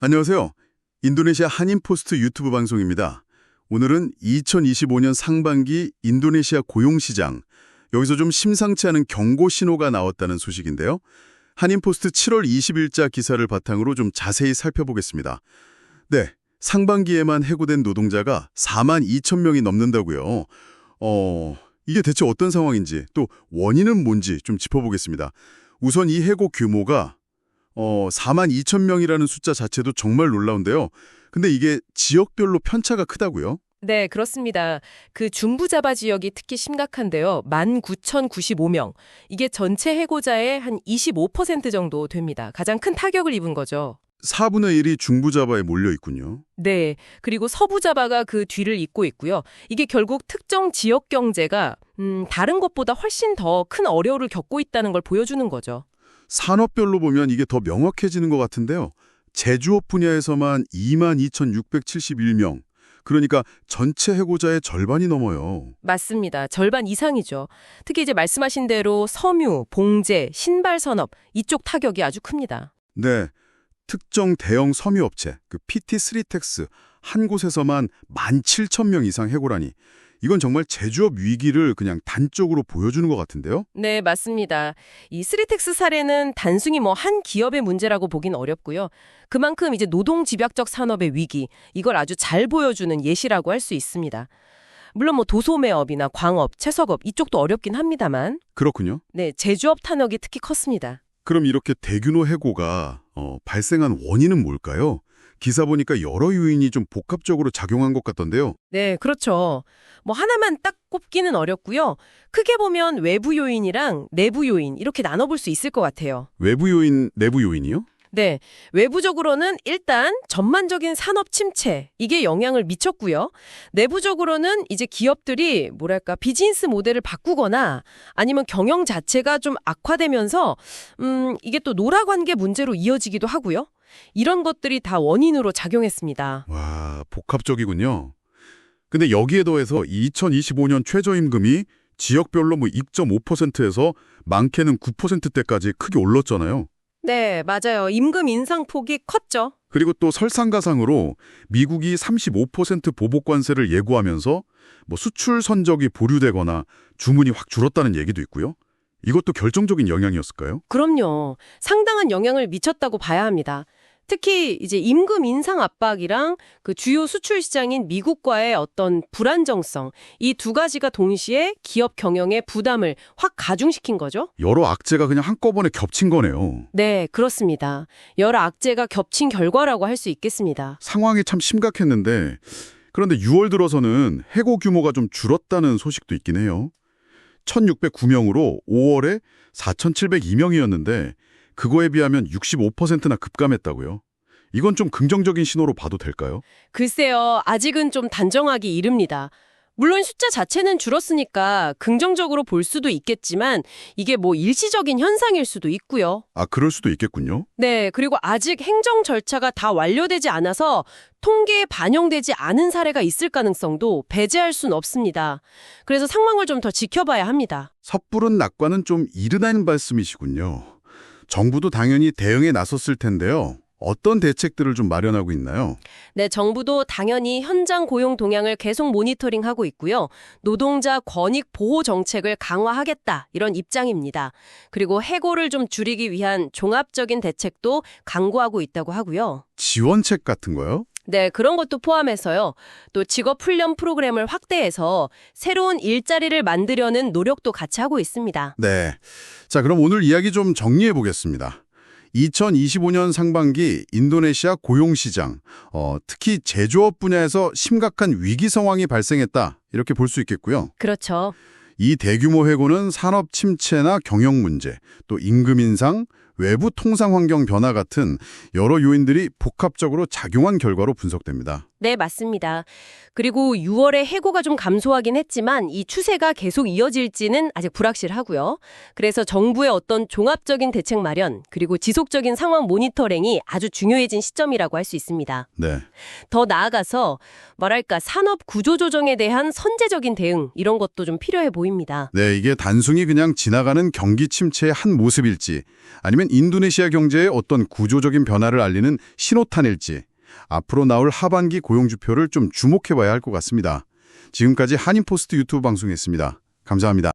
안녕하세요. 인도네시아 한인포스트 유튜브 방송입니다. 오늘은 2025년 상반기 인도네시아 고용시장, 여기서 좀 심상치 않은 경고 신호가 나왔다는 소식인데요. 한인포스트 7월 20일자 기사를 바탕으로 좀 자세히 살펴보겠습니다. 네, 상반기에만 해고된 노동자가 4만 2천 명이 넘는다고요. 이게 대체 어떤 상황인지, 또 원인은 뭔지 좀 짚어보겠습니다. 우선 이 해고 규모가 4만 2천 명이라는 숫자 자체도 정말 놀라운데요. 근데 이게 지역별로 편차가 크다고요? 네, 그렇습니다. 그 중부자바 지역이 특히 심각한데요. 19,095명. 이게 전체 해고자의 한 25% 정도 됩니다. 가장 큰 타격을 입은 거죠. 4분의 1이 중부자바에 몰려 있군요. 네, 그리고 서부자바가 그 뒤를 잇고 있고요. 이게 결국 특정 지역 경제가 다른 것보다 훨씬 더 큰 어려움을 겪고 있다는 걸 보여주는 거죠. 산업별로 보면 이게 더 명확해지는 것 같은데요. 제조업 분야에서만 22,671명. 그러니까 전체 해고자의 절반이 넘어요. 맞습니다. 절반 이상이죠. 특히 이제 말씀하신 대로 섬유, 봉제, 신발 산업 이쪽 타격이 아주 큽니다. 네, 특정 대형 섬유업체, 그 PT3텍스 한 곳에서만 17,000명 이상 해고라니. 이건 정말 제조업 위기를 그냥 단적으로 보여주는 것 같은데요. 네, 맞습니다. 이 스리텍스 사례는 단순히 한 기업의 문제라고 보긴 어렵고요. 그만큼 이제 노동집약적 산업의 위기, 이걸 아주 잘 보여주는 예시라고 할 수 있습니다. 물론 도소매업이나 광업, 채석업 이쪽도 어렵긴 합니다만. 그렇군요. 네, 제조업 탄력이 특히 컸습니다. 그럼 이렇게 대규모 해고가 발생한 원인은 뭘까요? 기사 보니까 여러 요인이 좀 복합적으로 작용한 것 같던데요. 네, 그렇죠. 하나만 딱 꼽기는 어렵고요. 크게 보면 외부 요인이랑 내부 요인 이렇게 나눠볼 수 있을 것 같아요. 외부 요인, 내부 요인이요? 네, 외부적으로는 일단 전반적인 산업 침체, 이게 영향을 미쳤고요. 내부적으로는 이제 기업들이 비즈니스 모델을 바꾸거나 아니면 경영 자체가 좀 악화되면서 이게 또 노라 관계 문제로 이어지기도 하고요. 이런 것들이 다 원인으로 작용했습니다. 와, 복합적이군요. 근데 여기에 더해서 2025년 최저임금이 지역별로 2.5%에서 많게는 9%대까지 크게 올랐잖아요. 네, 맞아요. 임금 인상폭이 컸죠. 그리고 또 설상가상으로 미국이 35% 보복 관세를 예고하면서 수출 선적이 보류되거나 주문이 확 줄었다는 얘기도 있고요. 이것도 결정적인 영향이었을까요? 그럼요. 상당한 영향을 미쳤다고 봐야 합니다. 특히 이제 임금 인상 압박이랑 그 주요 수출 시장인 미국과의 어떤 불안정성, 이 두 가지가 동시에 기업 경영의 부담을 확 가중시킨 거죠. 여러 악재가 그냥 한꺼번에 겹친 거네요. 네, 그렇습니다. 여러 악재가 겹친 결과라고 할 수 있겠습니다. 상황이 참 심각했는데 그런데 6월 들어서는 해고 규모가 좀 줄었다는 소식도 있긴 해요. 1,609명으로 5월에 4,702명이었는데 그거에 비하면 65%나 급감했다고요. 이건 좀 긍정적인 신호로 봐도 될까요? 글쎄요, 아직은 좀 단정하기 이릅니다. 물론 숫자 자체는 줄었으니까 긍정적으로 볼 수도 있겠지만 이게 일시적인 현상일 수도 있고요. 아, 그럴 수도 있겠군요. 네, 그리고 아직 행정 절차가 다 완료되지 않아서 통계에 반영되지 않은 사례가 있을 가능성도 배제할 수는 없습니다. 그래서 상황을 좀 더 지켜봐야 합니다. 섣부른 낙관은 좀 이르다는 말씀이시군요. 정부도 당연히 대응에 나섰을 텐데요. 어떤 대책들을 좀 마련하고 있나요? 네, 정부도 당연히 현장 고용 동향을 계속 모니터링하고 있고요. 노동자 권익 보호 정책을 강화하겠다, 이런 입장입니다. 그리고 해고를 좀 줄이기 위한 종합적인 대책도 강구하고 있다고 하고요. 지원책 같은 거요? 네, 그런 것도 포함해서요. 또 직업훈련 프로그램을 확대해서 새로운 일자리를 만들려는 노력도 같이 하고 있습니다. 네. 자, 그럼 오늘 이야기 좀 정리해 보겠습니다. 2025년 상반기 인도네시아 고용시장, 특히 제조업 분야에서 심각한 위기 상황이 발생했다, 이렇게 볼 수 있겠고요. 그렇죠. 이 대규모 해고는 산업 침체나 경영 문제, 또 임금 인상, 외부 통상 환경 변화 같은 여러 요인들이 복합적으로 작용한 결과로 분석됩니다. 네, 맞습니다. 그리고 6월에 해고가 좀 감소하긴 했지만 이 추세가 계속 이어질지는 아직 불확실하고요. 그래서 정부의 어떤 종합적인 대책 마련, 그리고 지속적인 상황 모니터링이 아주 중요해진 시점이라고 할 수 있습니다. 네. 더 나아가서 뭐랄까 산업 구조 조정에 대한 선제적인 대응 이런 것도 좀 필요해 보입니다. 네, 이게 단순히 그냥 지나가는 경기 침체의 한 모습일지 아니면 인도네시아 경제의 어떤 구조적인 변화를 알리는 신호탄일지 앞으로 나올 하반기 고용지표를 좀 주목해봐야 할 것 같습니다. 지금까지 한인포스트 유튜브 방송이었습니다. 감사합니다.